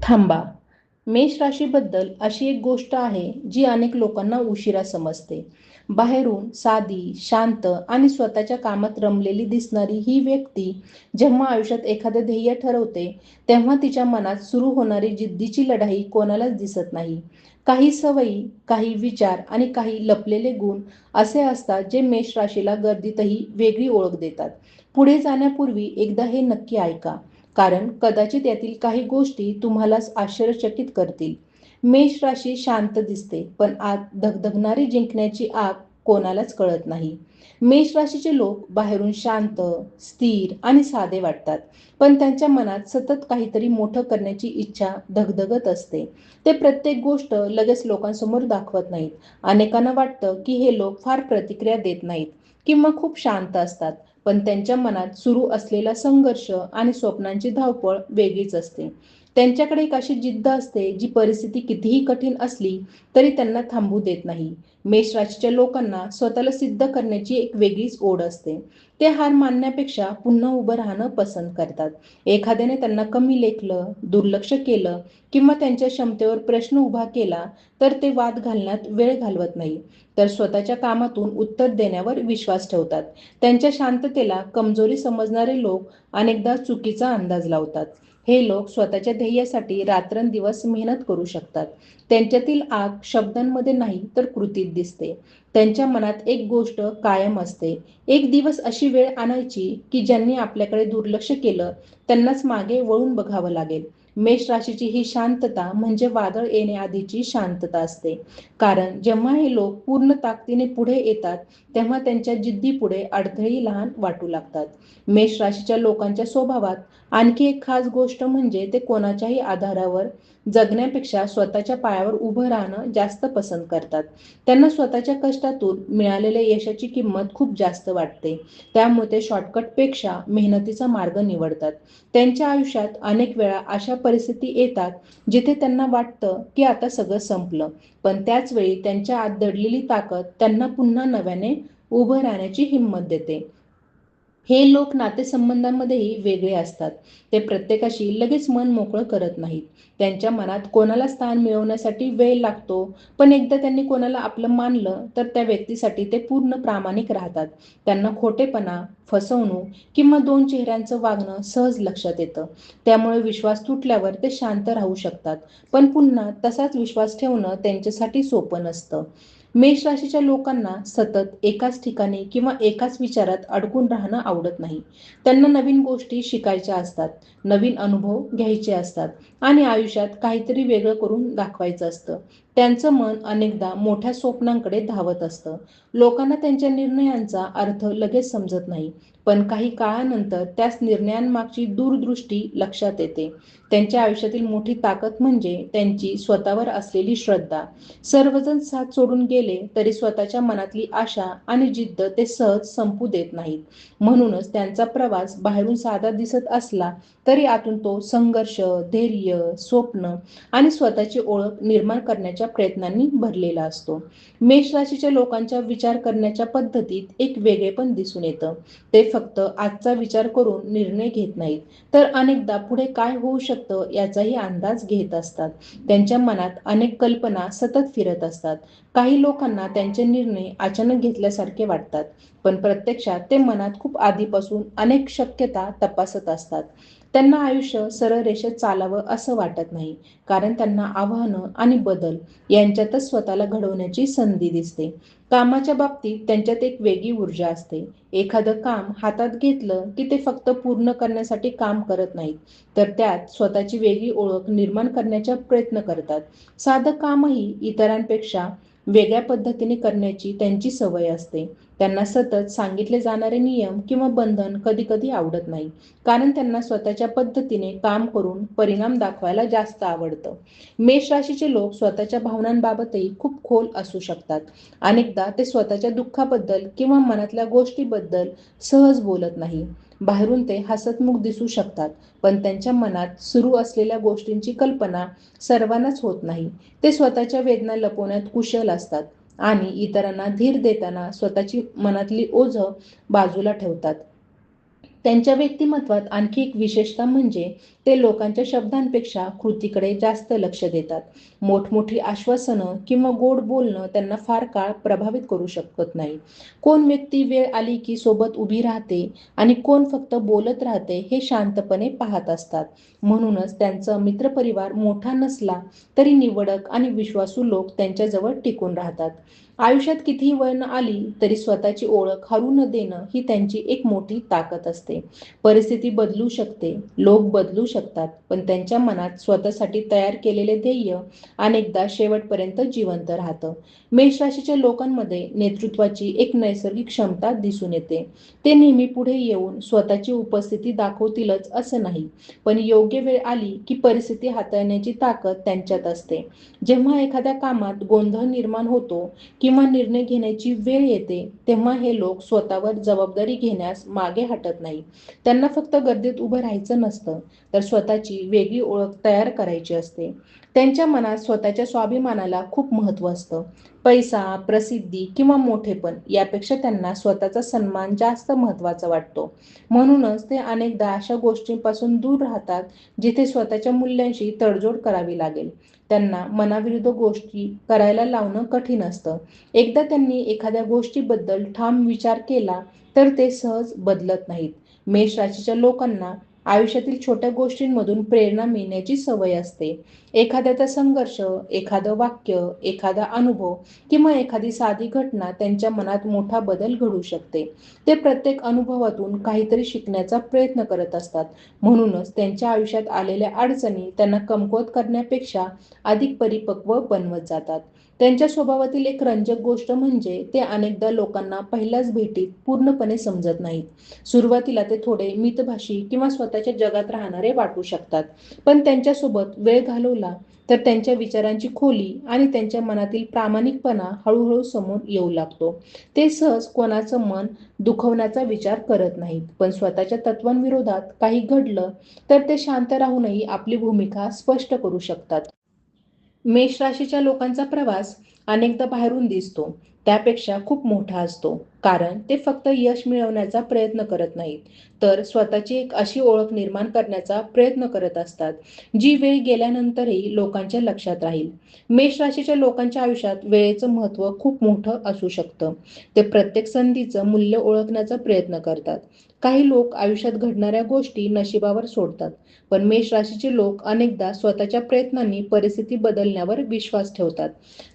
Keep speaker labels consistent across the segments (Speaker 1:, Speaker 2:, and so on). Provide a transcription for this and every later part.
Speaker 1: थांबा. मेष राशीबद्दल अशी एक गोष्ट आहे जी अनेक लोकांना उशिरा समजते. बाहेरून साधी, शांत आणि स्वतःच्या कामात रमलेली दिसणारी ही व्यक्ती जेव्हा आयुष्यात एखादं ध्येय ठरवते, तेव्हा तिच्या मनात सुरू होणारी जिद्दीची लढाई कोणालाच दिसत नाही. काही सवयी, काही विचार आणि काही लपलेले गुण असे असतात जे मेष राशीला गर्दीतही वेगळी ओळख देतात. पुढे जाण्यापूर्वी एकदा हे नक्की ऐका. कारण कदाचित यातील काही गोष्टी तुम्हालाच आश्चर्यचकित करतील. मेष राशी शांत दिसते, पण आत धगधगणारी जिंकण्याची आग कोणालाच कळत नाही. मेष राशीचे लोक बाहेरून शांत, स्थिर आणि साधे वाटतात, पण त्यांच्या मनात सतत काहीतरी मोठं करण्याची इच्छा धगधगत असते. ते प्रत्येक गोष्ट लगेच लोकांसमोर दाखवत नाहीत. अनेकांना वाटतं की हे लोक फार प्रतिक्रिया देत नाहीत किंवा खूप शांत असतात, पण त्यांच्या मनात सुरू असलेला संघर्ष आणि स्वप्नांची धावपळ वेगळीच असते. त्यांच्याकडे एक अशी जिद्द असते जी परिस्थिती कितीही कठीण असली तरी त्यांना थांबू देत नाही. मेष राशीच्या लोकांना स्वतःला सिद्ध करण्याची एक वेगळीच ओढ असते. ते हार मानण्यापेक्षा पुन्हा उभं राहणं पसंत करतात. एखाद्याने त्यांना कमी लेखलं, दुर्लक्ष केलं किंवा त्यांच्या क्षमतेवर प्रश्न उभा केला तर ते वाद घालण्यात वेळ घालवत नाही, तर स्वतःच्या कामातून उत्तर देण्यावर विश्वास ठेवतात. त्यांच्या शांततेला कमजोरी समजणारे लोक अनेकदा चुकीचा अंदाज लावतात. हे लोक स्वतःच्या ध्येयासाठी रात्रंदिवस मेहनत करू शकतात. त्यांच्यातील आग शब्दांमध्ये नाही तर कृतीत दिसते. त्यांच्या मनात एक गोष्ट कायम असते. एक दिवस अशी वेळ आणायची की ज्यांनी आपल्याकडे दुर्लक्ष केलं त्यांनाच मागे वळून बघावं लागेल. मेष राशीची ही शांतता म्हणजे वादळ येण्याआधीची शांतता असते. कारण जेव्हा हे लोक पूर्ण ताकदीने पुढे येतात तेव्हा त्यांच्या जिद्दीपुढे अडथळेही लहान वाटू लागतात. मेष राशीच्या लोकांच्या स्वभावात आणखी एक खास गोष्ट म्हणजे ते कोणाच्याही आधारावर जगण्यापेक्षा स्वतःच्या पायावर उभं राहणं जास्त पसंत करतात. त्यांना स्वतःच्या कष्टातून मिळालेल्या यशाची किंमत खूप जास्त वाटते. त्यामुळे ते शॉर्टकटपेक्षा मेहनतीचा मार्ग निवडतात. त्यांच्या आयुष्यात अनेक वेळा अशा परिस्थिती येतात जिथे त्यांना वाटतं की आता सगळं संपलं, पण त्याच वेळी त्यांच्या आत दडलेली ताकद त्यांना पुन्हा नव्याने उभं राहण्याची हिंमत देते. हे लोक नातेसंबंधांमध्येही वेगळे असतात. ते प्रत्येकाशी लगेच मन मोकळं करत नाहीत. त्यांच्या मनात कोणाला स्थान मिळवण्यासाठी वेळ लागतो, पण एकदा त्यांनी कोणाला आपलं मानलं तर त्या व्यक्तीसाठी ते पूर्ण प्रामाणिक राहतात. त्यांना खोटेपणा, फसवणूक किंवा दोन चेहऱ्यांचं वागणं सहज लक्षात येतं. त्यामुळे विश्वास तुटल्यावर ते शांत राहू शकतात, पण पुन्हा तसाच विश्वास ठेवणं त्यांच्यासाठी सोपं नसतं. मेष राशीच्या लोकांना सतत एकाच ठिकाणी किंवा एकाच विचारात अडकून राहणं आवडत नाही. त्यांना नवीन गोष्टी शिकायच्या असतात, नवीन अनुभव घ्यायचे असतात आणि आयुष्यात काहीतरी वेगळं करून दाखवायचं असतं. त्यांचं मन अनेकदा मोठ्या स्वप्नांकडे धावत असतं. लोकांना त्यांच्या निर्णयांचा अर्थ लगेच समजत नाही, पण काही काळानंतर त्याच निर्णयांमागची दूरदृष्टी लक्षात येते. त्यांच्या आयुष्यातील मोठी ताकद म्हणजे त्यांची स्वतःवर असलेली श्रद्धा. सर्वजण साथ सोडून गेले तरी स्वतःच्या मनातली आशा आणि जिद्द ते सहज संपू देत नाहीत. म्हणूनच त्यांचा प्रवास बाहेरून साधा दिसत असला तरी आतून तो संघर्ष, धैर्य, स्वप्न आणि स्वतःची ओळख निर्माण करण्याच्या प्रयत्नांनी भरलेला असतो. मेष राशीच्या लोकांच्या विचार करण्याच्या पद्धतीत एक वेगळेपण दिसून येतं. ते फक्त आजचा विचार करून निर्णय घेत नाहीत, तर अनेकदा पुढे काय होऊ शकतं याचाही अंदाज घेत असतात. त्यांच्या मनात अनेक कल्पना सतत फिरत असतात. काही लोकांना त्यांचे निर्णय अचानक घेतल्यासारखे वाटतात, पण प्रत्यक्षात ते मनात खूप आधीपासून अनेक शक्यता तपासत असतात. त्यांना आयुष्य सरळ रेषेत चालावं असं वाटत नाही, कारण त्यांना आव्हानं आणि बदल यांच्यातच स्वतःला घडवण्याची संधी दिसते. कामाच्या बाबतीत त्यांच्यात एक वेगळी ऊर्जा असते. एखादं काम हातात घेतलं की ते फक्त पूर्ण करण्यासाठी काम करत नाहीत, तर त्यात स्वतःची वेगळी ओळख निर्माण करण्याचा प्रयत्न करतात. साधं कामही इतरांपेक्षा वेगळ्या पद्धतीने करण्याची त्यांची सवय असते. त्यांना सतत सांगितले जाणारे नियम किंवा बंधन कधी कधी आवडत नाही, कारण त्यांना स्वतःच्या पद्धतीने काम करून परिणाम दाखवायला जास्त आवडतं. मेष राशीचे लोक स्वतःच्या भावनांबाबतही खूप खोल असू शकतात. अनेकदा ते स्वतःच्या दुःखाबद्दल किंवा मनातल्या गोष्टीबद्दल सहज बोलत नाही. बाहेरून ते हसतमुख दिसू शकतात, पण त्यांच्या मनात सुरू असलेल्या गोष्टींची कल्पना सर्वांनाच होत नाही. ते स्वतःच्या वेदना लपवण्यात कुशल असतात आणि इतरांना धीर देताना स्वतःची मनातली ओझं बाजूला ठेवतात. त्यांच्या व्यक्तिमत्वात आणखी एक विशेषता म्हणजे ते लोकांच्या शब्दांपेक्षा कृतीकडे जास्त लक्ष देतात. मोठमोठी आश्वासनं किंवा गोड बोलणं त्यांना फार काळ प्रभावित करू शकत नाही. कोण व्यक्ती वेळ आली की सोबत उभी राहते आणि कोण फक्त बोलत राहते हे शांतपणे पाहत असतात. म्हणूनच त्यांचा मित्रपरिवार मोठा नसला तरी निवडक आणि विश्वासू लोक त्यांच्याजवळ टिकून राहतात. आयुष्यात कितीही वळण आली तरी स्वतःची ओळख हरवू न देणं ही त्यांची एक मोठी ताकद असते. परिस्थिती बदलू शकते, लोक बदलू शकतात, पण त्यांच्या मनात स्वतःसाठी तयार केलेले ध्येय अनेकदा शेवटपर्यंत जिवंत राहतं. मेष राशीच्या लोकांमध्ये नेतृत्वाची एक नैसर्गिक क्षमता दिसून येते. ते नेहमी पुढे येऊन स्वतःची उपस्थिती दाखवतीलच असं नाही, पण योग्य वेळ आली की परिस्थिती हाताळण्याची ताकद त्यांच्यात असते. जेव्हा एखाद्या कामात गोंधळ निर्माण होतो किंवा निर्णय घेण्याची वेळ येते तेव्हा हे लोक स्वतःवर जबाबदारी घेण्यास मागे हटत नाही. त्यांना फक्त गर्दीत उभं राहायचं नसतं, तर स्वतःची वेगळी ओळख तयार करायची असते. त्यांच्या मनात स्वतःच्या स्वाभिमानाला खूप महत्त्व असतं. पैसा, प्रसिद्धी किंवा मोठेपण यापेक्षा त्यांना स्वतःचा सन्मान जास्त महत्त्वाचा वाटतो. म्हणूनच ते अनेकदा अशा गोष्टींपासून दूर राहतात जिथे स्वतःच्या मूल्यांशी तडजोड करावी लागेल. त्यांना मनाविरुद्ध गोष्टी करायला लावणं कठीण असतं. एकदा त्यांनी एखाद्या गोष्टीबद्दल ठाम विचार केला तर ते सहज बदलत नाहीत. मेष राशीच्या लोकांना आयुष्यातील छोट्या गोष्टींमधून प्रेरणा मिळण्याची सवय असते. एखाद्याचा संघर्ष, एखादं वाक्य, एखादा अनुभव किंवा एखादी साधी घटना त्यांच्या मनात मोठा बदल घडवू शकते. ते प्रत्येक अनुभवातून काहीतरी शिकण्याचा प्रयत्न करत असतात. म्हणूनच त्यांच्या आयुष्यात आलेल्या अडचणी त्यांना कमकुवत करण्यापेक्षा अधिक परिपक्व बनवत जातात. त्यांच्या स्वभावातील एक रंजक गोष्ट म्हणजे ते अनेकदा लोकांना पहिल्याच भेटीत पूर्णपणे समजत नाहीत. सुरुवातीला ते थोडे मितभाषी किंवा स्वतःच्या जगात राहणारे वाटू शकतात, पण त्यांच्यासोबत वेळ घालवला तर त्यांच्या विचारांची खोली आणि त्यांच्या मनातील प्रामाणिकपणा हळूहळू समोर येऊ लागतो. ते सहज कोणाचं मन दुखवण्याचा विचार करत नाहीत, पण स्वतःच्या तत्वांविरोधात काही घडलं तर ते शांत राहूनही आपली भूमिका स्पष्ट करू शकतात. मेष राशीच्या लोकांचा प्रवास अनेकदा बाहेरून दिसतो त्यापेक्षा खूप मोठा असतो, कारण ते फक्त यश मिळवण्याचा प्रयत्न करत नाहीत, तर स्वतःची एक अशी ओळख निर्माण करण्याचा प्रयत्न करत असतात जी वेळ गेल्यानंतरही लोकांच्या लक्षात राहील. मेष राशीच्या लोकांच्या आयुष्यात वेळेचं महत्त्व खूप मोठं असू शकतं. ते प्रत्येक संधीचं मूल्य ओळखण्याचा प्रयत्न करतात. काही लोक आयुष्यात घडणाऱ्या गोष्टी नशिबावर सोडतात, पण मेष राशीचे लोक अनेकदा स्वतःच्या प्रयत्नांनी परिस्थिती बदलण्यावर विश्वास ठेवतात.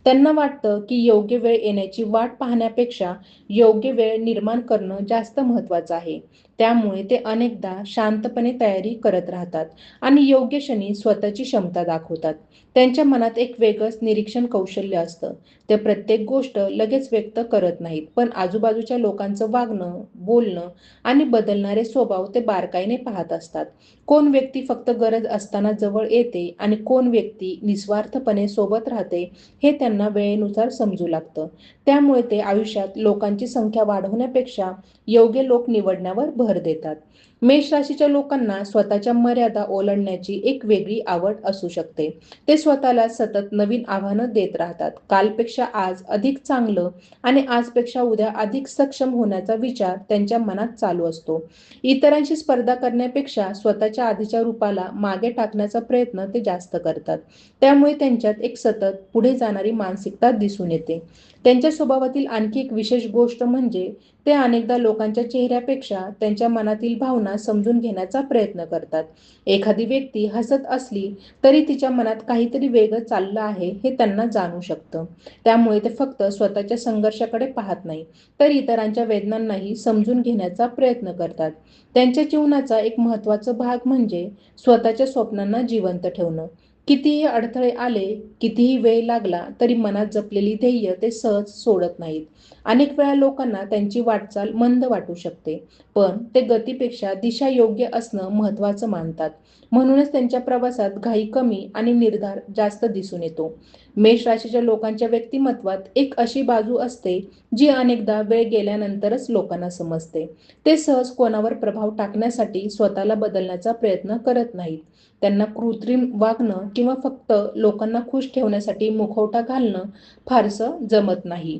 Speaker 1: त्यांना वाटतं की योग्य वेळ येण्याची वाट पाहण्यापेक्षा योग्य वेळ निर्माण करणं जास्त महत्त्वाचं आहे. त्यामुळे ते अनेकदा शांतपणे तयारी करत राहतात आणि योग्य क्षणी स्वतःची क्षमता दाखवतात. त्यांच्या मनात एक वेगळंच निरीक्षण कौशल्य असतं. ते प्रत्येक गोष्ट लगेच व्यक्त करत नाहीत, पण आजूबाजूच्या लोकांचं वागणं, बोलणं आणि बदलणारे स्वभाव ते बारकाईने पाहत असतात. कोण व्यक्ती फक्त गरज असताना जवळ येते आणि कोण व्यक्ती निस्वार्थपणे सोबत राहते हे त्यांना वेळेनुसार समजू लागतं. त्यामुळे ते आयुष्यात लोकांची संख्या वाढवण्यापेक्षा योग्य लोक निवडण्यावर भर देतात. मेष राशीच्या लोकांना स्वतःच्या मर्यादा ओलांडण्याची एक वेगळी आवड असू शकते. ते स्वतःला सतत नवीन आव्हानं देत राहतात. कालपेक्षा आज अधिक चांगलं आणि आजपेक्षा उद्या अधिक सक्षम होण्याचा विचार त्यांच्या मनात चालू असतो. इतरांशी स्पर्धा करण्यापेक्षा स्वतःच्या आधीच्या रूपाला मागे टाकण्याचा प्रयत्न ते जास्त करतात. त्यामुळे त्यांच्यात एक सतत पुढे जाणारी मानसिकता दिसून येते. त्यांच्या स्वभावातील आणखी एक विशेष गोष्ट म्हणजे ते अनेकदा लोकांच्या चेहऱ्यापेक्षा त्यांच्या मनातील भावना समजून घेण्याचा प्रयत्न करतात. एखादी व्यक्ती हसत असली तरी तिच्या मनात काहीतरी वेगळं चाललं आहे हे त्यांना जाणू शकतं. त्यामुळे ते फक्त स्वतःच्या संघर्षाकडे पाहत नाही, तर इतरांच्या वेदनांनाही समजून घेण्याचा प्रयत्न करतात. त्यांच्या जीवनाचा एक महत्त्वाचा भाग म्हणजे स्वतःच्या स्वप्नांना जिवंत ठेवणं. कितीही अडथळे आले, कितीही वेळ लागला तरी मनात जपलेली ध्येय ते सहज सोडत नाहीत. अनेक वेळा लोकांना त्यांची वाटचाल मंद वाटू शकते, पण ते गतीपेक्षा दिशा योग्य असणं महत्त्वाचं मानतात. म्हणूनच त्यांच्या प्रवासात घाई कमी आणि निर्धार जास्त दिसून येतो. मेष राशीच्या लोकांच्या व्यक्तिमत्वात एक अशी बाजू असते जी अनेकदा वेळ गेल्यानंतरच लोकांना समजते. ते सहज कोणावर प्रभाव टाकण्यासाठी स्वतःला बदलण्याचा प्रयत्न करत नाहीत. त्यांना कृत्रिम वागणं किंवा फक्त लोकांना खुश ठेवण्यासाठी मुखवटा घालणं फारसं जमत नाही.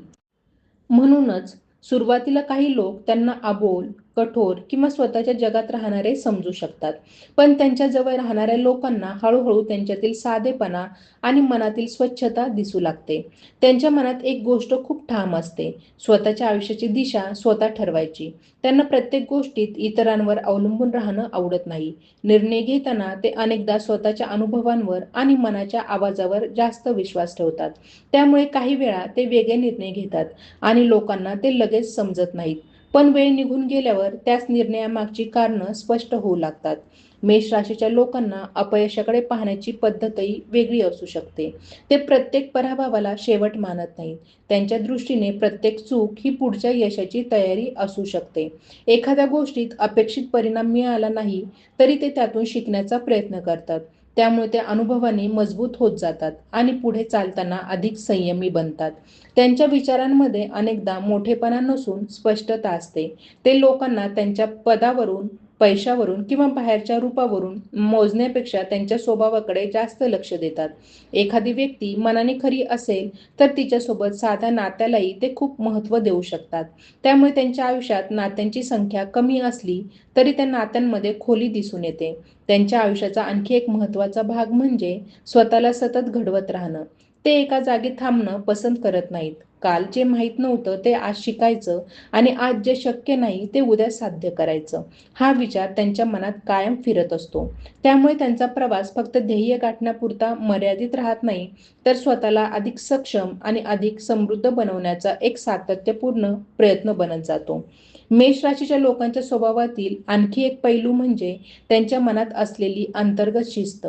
Speaker 1: म्हणूनच सुरुवातीला काही लोक त्यांना अबोल, कठोर किंवा स्वतःच्या जगात राहणारे समजू शकतात. पण त्यांच्या जवळ राहणाऱ्या लोकांना हळूहळू त्यांच्यातील साधेपणा आणि मनातील स्वच्छता दिसू लागते. त्यांच्या मनात एक गोष्ट खूप ठाम असते, स्वतःच्या आयुष्याची दिशा स्वतः ठरवायची. त्यांना प्रत्येक गोष्टीत इतरांवर अवलंबून राहणं आवडत नाही. निर्णय घेताना ते अनेकदा स्वतःच्या अनुभवांवर आणि मनाच्या आवाजावर जास्त विश्वास ठेवतात. त्यामुळे काही वेळा ते वेगळे निर्णय घेतात आणि लोकांना ते लगेच समजत नाहीत. पण वेळ निघून गेल्यावर त्याच निर्णयामागची कारणं स्पष्ट होऊ लागतात. मेष राशीच्या लोकांना अपयशाकडे पाहण्याची पद्धतही वेगळी असू शकते. ते प्रत्येक पराभवाला शेवट मानत नाहीत. त्यांच्या दृष्टीने प्रत्येक चूक ही पुढच्या यशाची तयारी असू शकते. एखाद्या गोष्टीत अपेक्षित परिणाम मिळाला नाही तरी ते त्यातून शिकण्याचा प्रयत्न करतात. त्यामुळे ते अनुभवाने मजबूत होत जातात आणि पुढे चालताना अधिक संयमी बनतात. त्यांच्या विचारांमध्ये अनेकदा मोठेपणा नसून स्पष्टता असते. ते लोकांना त्यांच्या पदावरून, पैशावरून किंवा बाहेरच्या रूपावरून मोजण्यापेक्षा त्यांच्या स्वभावाकडे जास्त लक्ष देतात. एखादी व्यक्ती मनाने खरी असेल तर तिच्यासोबत साध्या नात्यालाही ते खूप महत्त्व देऊ शकतात. त्यामुळे त्यांच्या आयुष्यात नात्यांची संख्या कमी असली तरी त्या नात्यांमध्ये खोली दिसून येते. त्यांच्या आयुष्याचा आणखी एक महत्त्वाचा भाग म्हणजे स्वतःला सतत घडवत राहणं. ते एका जागी थांबणं पसंत करत नाहीत. काल जे माहीत नव्हतं ते आज शिकायचं आणि आज जे शक्य नाही ते उद्या साध्य करायचं, हा विचार त्यांच्या मनात कायम फिरत असतो. त्यामुळे त्यांचा प्रवास फक्त ध्येय गाठण्यापुरता मर्यादित राहत नाही, तर स्वतःला अधिक सक्षम आणि अधिक समृद्ध बनवण्याचा एक सातत्यपूर्ण प्रयत्न बनत जातो. मेष राशीच्या लोकांच्या स्वभावातील आणखी एक पैलू म्हणजे त्यांच्या मनात असलेली अंतर्गत शिस्त.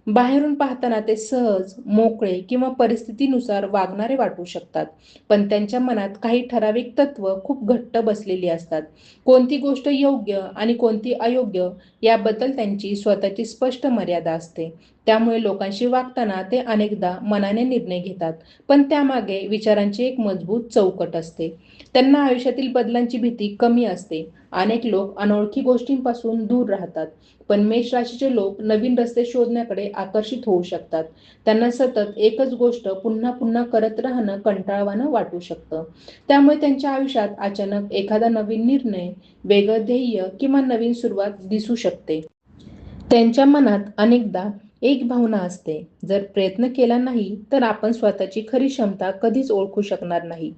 Speaker 1: बाहेरून पाहताना ते सहज, मोकळे किंवा परिस्थितीनुसार वागणारे वाटू शकतात. पण त्यांच्या मनात काही ठराविक तत्व खूप घट्ट बसलेली असतात. कोणती गोष्ट योग्य आणि कोणती अयोग्य याबद्दल त्यांची स्वतःची स्पष्ट मर्यादा असते. त्यामुळे लोकांशी वागताना ते अनेकदा मनाने निर्णय घेतात, पण त्यामागे विचारांची एक मजबूत चौकट असते. त्यांना आयुष्यातील बदलांची भीती कमी असते. अनेक लोक अनोळखी गोष्टींपासून दूर राहतात, पण मेष राशीचे लोक नवीन रस्ते शोधण्याकडे आकर्षित होऊ शकतात. त्यांना सतत एकच गोष्ट पुन्हा पुन्हा करत राहणं कंटाळवाणं वाटू शकतं. त्यामुळे त्यांच्या आयुष्यात अचानक एखादा नवीन निर्णय, वेगळं ध्येय किंवा नवीन सुरुवात दिसू शकते. त्यांच्या मनात अनेकदा एक भावना असते, जर प्रयत्न केला नाही तर आपण स्वतःची खरी क्षमता कधीच ओळखू शकणार नाही.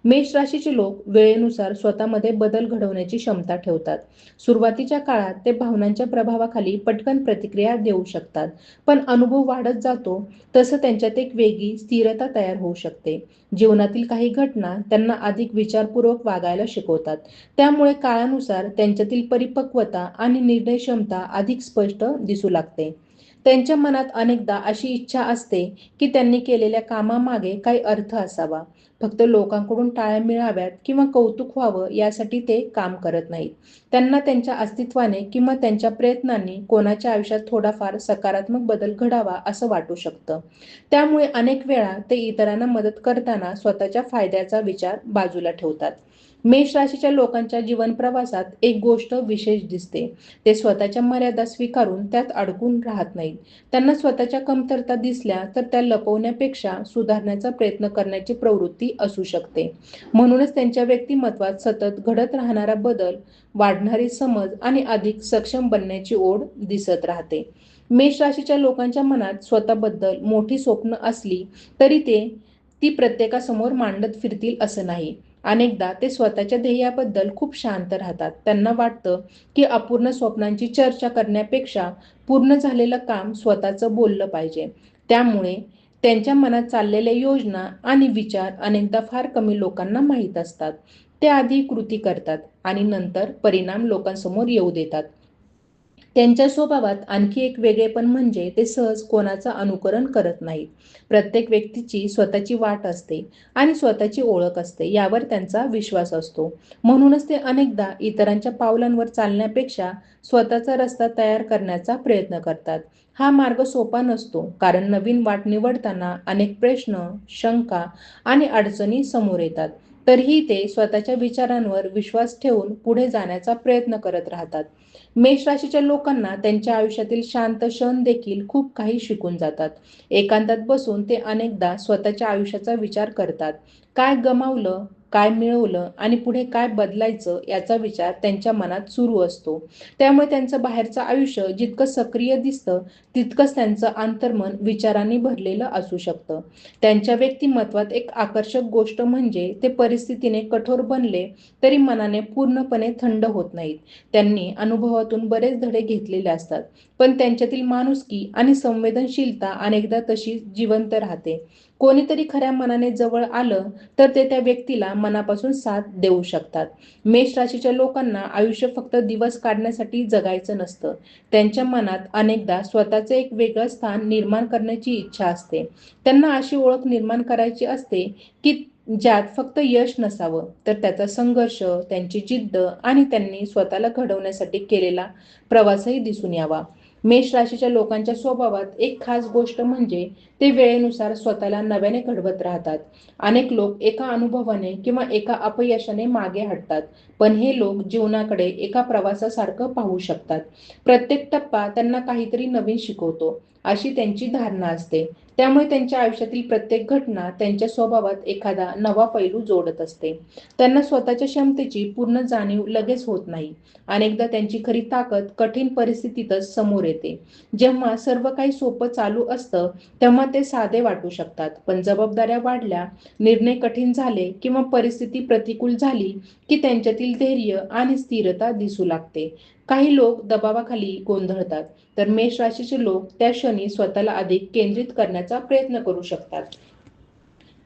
Speaker 1: मेष राशीचे लोक वेळेनुसार स्वतःमध्ये बदल घडवण्याची क्षमता ठेवतात. सुरुवातीच्या काळात ते भावनांच्या प्रभावाखाली पटकन प्रतिक्रिया देऊ शकतात, पण अनुभव वाढत जातो तसं त्यांच्यात एक वेगळी स्थिरता तयार होऊ शकते. जीवनातील काही घटना त्यांना अधिक विचारपूर्वक वागायला शिकवतात. त्यामुळे काळानुसार त्यांच्यातील परिपक्वता आणि निर्णय क्षमता अधिक स्पष्ट दिसू लागते. त्यांच्या मनात अनेकदा अशी इच्छा असते की त्यांनी केलेल्या कामामागे काही अर्थ असावा. फक्त लोकांकडून टाळ्या मिळाव्यात किंवा कौतुक व्हावं यासाठी ते काम करत नाहीत. त्यांना त्यांच्या अस्तित्वाने किंवा त्यांच्या प्रयत्नांनी कोणाच्या आयुष्यात थोडाफार सकारात्मक बदल घडावा असं वाटू शकतं. त्यामुळे अनेक वेळा ते इतरांना मदत करताना स्वतःच्या फायद्याचा विचार बाजूला ठेवतात. मेष राशीच्या लोकांच्या जीवन प्रवासात एक गोष्ट विशेष दिसते. ते स्वतःच्या मर्यादा स्वीकारून त्यात अडकून राहत नाहीत. त्यांना स्वतःच्या कमतरता दिसल्या तर त्या लपवण्यापेक्षा सुधारण्याचा प्रयत्न करण्याची प्रवृत्ती असू शकते. म्हणूनच त्यांच्या व्यक्तिमत्वात सतत घडत राहणारा बदल, वाढणारी समज आणि अधिक सक्षम बनण्याची ओढ दिसत राहते. मेष राशीच्या लोकांच्या मनात स्वतःबद्दल मोठी स्वप्न असली तरी ती प्रत्येकासमोर मांडत फिरतील असं नाही. अनेकदा ते स्वतःच्या ध्येयाबद्दल खूप शांत राहतात. त्यांना वाटतं की अपूर्ण स्वप्नांची चर्चा करण्यापेक्षा पूर्ण झालेलं काम स्वतःचं बोललं पाहिजे. त्यामुळे त्यांच्या मनात चाललेल्या योजना आणि विचार अनेकदा फार कमी लोकांना माहीत असतात. ते आधी कृती करतात आणि नंतर परिणाम लोकांसमोर येऊ देतात. त्यांच्या स्वभावात आणखी एक वेगळेपण म्हणजे ते सहज कोणाचं अनुकरण करत नाहीत. प्रत्येक व्यक्तीची स्वतःची वाट असते आणि स्वतःची ओळख असते, यावर त्यांचा विश्वास असतो. म्हणूनच ते अनेकदा इतरांच्या पावलांवर चालण्यापेक्षा स्वतःचा रस्ता तयार करण्याचा प्रयत्न करतात. हा मार्ग सोपा नसतो, कारण नवीन वाट निवडताना अनेक प्रश्न, शंका आणि अडचणी समोर येतात. तरीही ते स्वतःच्या विचारांवर विश्वास ठेवून पुढे जाण्याचा प्रयत्न करत राहतात. मेष राशीच्या लोकांना त्यांच्या आयुष्यातील शांत क्षण देखील खूप काही शिकून जातात. एकांतात बसून ते अनेकदा स्वतःच्या आयुष्याचा विचार करतात. काय गमावलं, काय मिळवलं आणि पुढे काय बदलायचं याचा विचार त्यांच्या मनात सुरू असतो. त्यामुळे त्यांचं बाहेरचं आयुष्य जितकं सक्रिय दिसतं तितकंच त्यांचं अंतर्मन विचारांनी भरलेलं असू शकतं. त्यांच्या व्यक्तिमत्वात एक आकर्षक गोष्ट म्हणजे ते परिस्थितीने कठोर बनले तरी मनाने पूर्णपणे थंड होत नाहीत. त्यांनी अनुभवातून बरेच धडे घेतलेले असतात, पण त्यांच्यातील माणुसकी आणि संवेदनशीलता अनेकदा तशी जिवंत राहते. कोणीतरी खऱ्या मनाने जवळ आलं तर ते त्या व्यक्तीला मनापासून साथ देऊ शकतात. मेष राशीच्या लोकांना आयुष्य फक्त दिवस काढण्यासाठी जगायचं नसतं. त्यांच्या मनात अनेकदा स्वतःचे एक वेगळं स्थान निर्माण करण्याची इच्छा असते. त्यांना अशी ओळख निर्माण करायची असते की ज्यात फक्त यश नसावं तर त्याचा संघर्ष, त्यांची जिद्द आणि त्यांनी स्वतःला घडवण्यासाठी केलेला प्रवासही दिसून यावा. मेष राशीच्या लोकांच्या स्वभावात एक खास गोष्ट म्हणजे ते वेळेनुसार स्वतःला नव्याने घडवत राहतात. अनेक लोक एका अनुभवाने किंवा एका अपयशाने मागे हटतात, पण हे लोक जीवनाकडे एका प्रवासासारखं पाहू शकतात. प्रत्येक टप्पा त्यांना काहीतरी नवीन शिकवतो अशी त्यांची धारणा असते. त्यामुळे त्यांच्या आयुष्यातील प्रत्येक घटना त्यांच्या स्वभावात एखादा नवा पैलू जोडत असते. त्यांना स्वतःच्या क्षमतेची पूर्ण जाणीव लगेच होत नाही. अनेकदा त्यांची खरी ताकद कठीण परिस्थितीतच समोर येते. जेव्हा सर्व काही सोपं चालू असतं तेव्हा ते साधे वाटू शकतात, पण जबाबदाऱ्या वाढल्या, निर्णय कठीण झाले किंवा परिस्थिती प्रतिकूल झाली की त्यांच्यातील धैर्य आणि स्थिरता दिसू लागते. काही लोक दबावाखाली गोंधळतात, तर मेष राशीचे लोक त्या क्षणी स्वतःला अधिक केंद्रित करण्याचा प्रयत्न करू शकतात.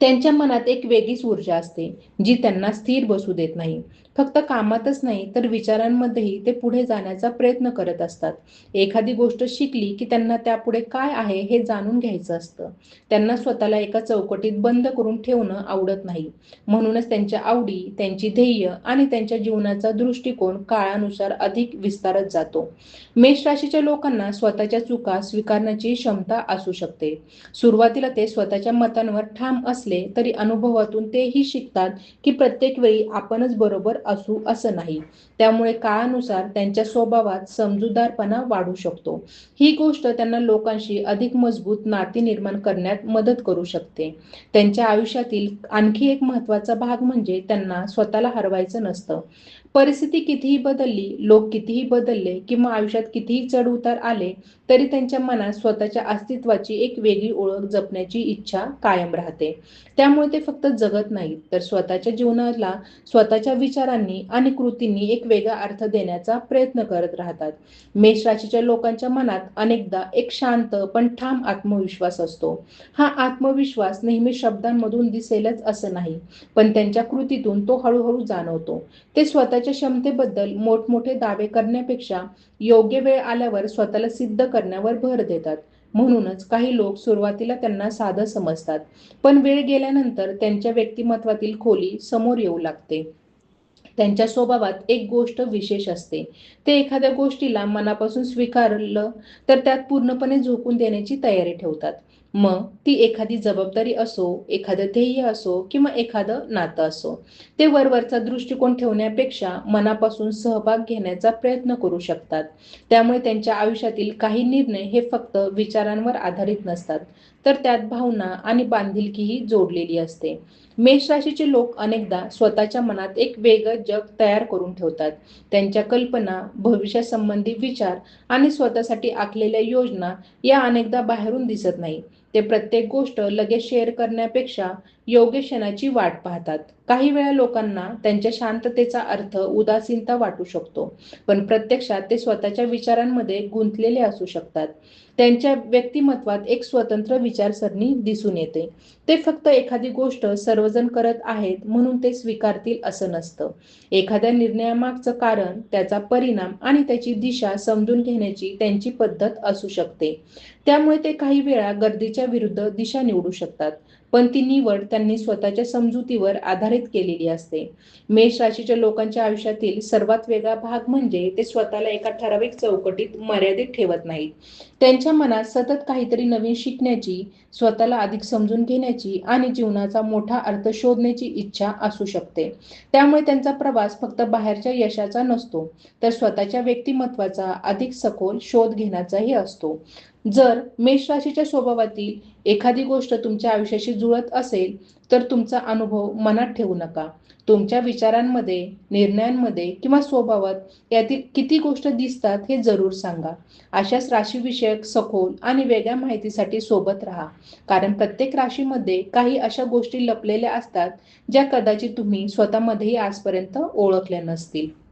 Speaker 1: त्यांच्या मनात एक वेगळीच ऊर्जा असते जी त्यांना स्थिर बसू देत नाही. फक्त कामातच नाही तर विचारांमध्येही ते पुढे जाण्याचा प्रयत्न करत असतात. एखादी गोष्ट शिकली की त्यांना त्यापुढे काय आहे हे जाणून घ्यायचं असतं. त्यांना स्वतःला एका चौकटीत बंद करून ठेवणं आवडत नाही. म्हणूनच त्यांच्या आवडी, त्यांची ध्येय आणि त्यांच्या जीवनाचा दृष्टिकोन काळानुसार अधिक विस्तारत जातो. मेष राशीच्या लोकांना स्वतःच्या चुका स्वीकारण्याची क्षमता असू शकते. सुरुवातीला ते स्वतःच्या मतांवर ठाम असले तरी अनुभवातून तेही शिकतात की प्रत्येक वेळी आपणच बरोबर असू असं नाही. त्यामुळे काळानुसार त्यांच्या स्वभावात समजूतदारपणा वाढू शकतो. ही गोष्ट त्यांना लोकांशी अधिक मजबूत नाती निर्माण करण्यात मदत करू शकते. त्यांच्या आयुष्यातील आणखी एक महत्त्वाचा भाग म्हणजे त्यांना स्वतःला हरवायचं नसतं. परिस्थिती कितीही बदलली, लोक कितीही बदलले किंवा आयुष्यात कितीही चढ-उतार आले तरी त्यांच्या मनात स्वतःच्या अस्तित्वाची एक वेगळी ओळख जपण्याची इच्छा कायम राहते. त्यामुळे ते फक्त जगत नाहीत तर स्वतःच्या जीवनाला स्वतःच्या विचारांनी आणि कृतींनी एक वेगळा अर्थ देण्याचा प्रयत्न करत राहतात. मेष राशीच्या लोकांच्या मनात अनेकदा एक शांत पण ठाम आत्मविश्वास असतो. हा आत्मविश्वास नेहमी शब्दांमधून दिसेलच असं नाही, पण त्यांच्या कृतीतून तो हळूहळू जाणवतो. ते स्वतःच्या क्षमतेबद्दल मोठमोठे दावे करण्यापेक्षा योग्य वेळ आल्यावर स्वतःला सिद्ध करण्यावर भर देतात. म्हणूनच काही लोक सुरुवातीला त्यांना साधं समजतात, पण वेळ गेल्यानंतर त्यांच्या व्यक्तिमत्वातील खोली समोर येऊ लागते. त्यांच्या स्वभावात एक गोष्ट विशेष असते. ते एखाद्या गोष्टीला मनापासून स्वीकारलं तर त्यात पूर्णपणे झोकून देण्याची तयारी ठेवतात. मग ती एखादी जबाबदारी असो, एखादं ध्येय असो किंवा एखादं नातं असो. ते वरवरचा दृष्टिकोन ठेवण्यापेक्षा मनापासून सहभाग घेण्याचा प्रयत्न करू शकतात. त्यामुळे त्यांच्या आयुष्यातील काही निर्णय हे फक्त विचारांवर आधारित नसतात, तर त्यात भावना आणि बांधिलकीही जोडलेली असते. मेष राशीचे लोक अनेकदा स्वतःच्या मनात एक वेगळं जग तयार करून ठेवतात. त्यांच्या कल्पना, भविष्यासंबंधी विचार आणि स्वतःसाठी आखलेल्या योजना या अनेकदा बाहेरून दिसत नाही. ते प्रत्येक गोष्ट लगेच शेअर करण्यापेक्षा योग्य क्षणाची वाट पाहतात. काही वेळा लोकांना त्यांच्या शांततेचा अर्थ उदासीनता वाटू शकतो, पण प्रत्यक्षात ते स्वतःच्या विचारांमध्ये गुंतलेले असू शकतात. त्यांच्या व्यक्तिमत्वात एक स्वतंत्र विचारसरणी दिसून येते. ते फक्त एखादी गोष्ट सर्वजण करत आहेत म्हणून ते स्वीकारतील असं नसतं. एखाद्या निर्णयामागचं कारण, त्याचा परिणाम आणि त्याची दिशा समजून घेण्याची त्यांची पद्धत असू शकते. त्यामुळे ते काही वेळा गर्दीच्या विरुद्ध दिशा निवडू शकतात, पण ती निवड त्यांनी स्वतःच्या समजुतीवर आधारित केलेली असते. मेष राशीच्या लोकांच्या आयुष्यातील सर्वात वेगळा भाग म्हणजे ते स्वतःला एका ठराविक चौकटीत मर्यादित ठेवत नाहीत. त्यांच्या मनात सतत काहीतरी नवीन शिकण्याची, स्वतःला अधिक समजून घेण्याची आणि जीवनाचा मोठा अर्थ शोधण्याची इच्छा असू शकते. त्यामुळे त्यांचा प्रवास फक्त बाहेरच्या यशाचा नसतो, तर स्वतःच्या व्यक्तिमत्वाचा अधिक सखोल शोध घेण्याचाही असतो. जर मेष राशीच्या स्वभावातील एखादी गोष्ट तुमच्या आयुष्याशी जुळत असेल तर तुमचा अनुभव मनात ठेवू नका. तुमच्या विचारांमध्ये, निर्णयांमध्ये किंवा स्वभावात यातील किती गोष्ट दिसतात हे जरूर सांगा. अशाच राशीविषयक सखोल आणि वेगळ्या माहितीसाठी सोबत राहा. कारण प्रत्येक राशीमध्ये काही अशा गोष्टी लपलेल्या असतात ज्या कदाचित तुम्ही स्वतःमध्येही आजपर्यंत ओळखल्या नसतील.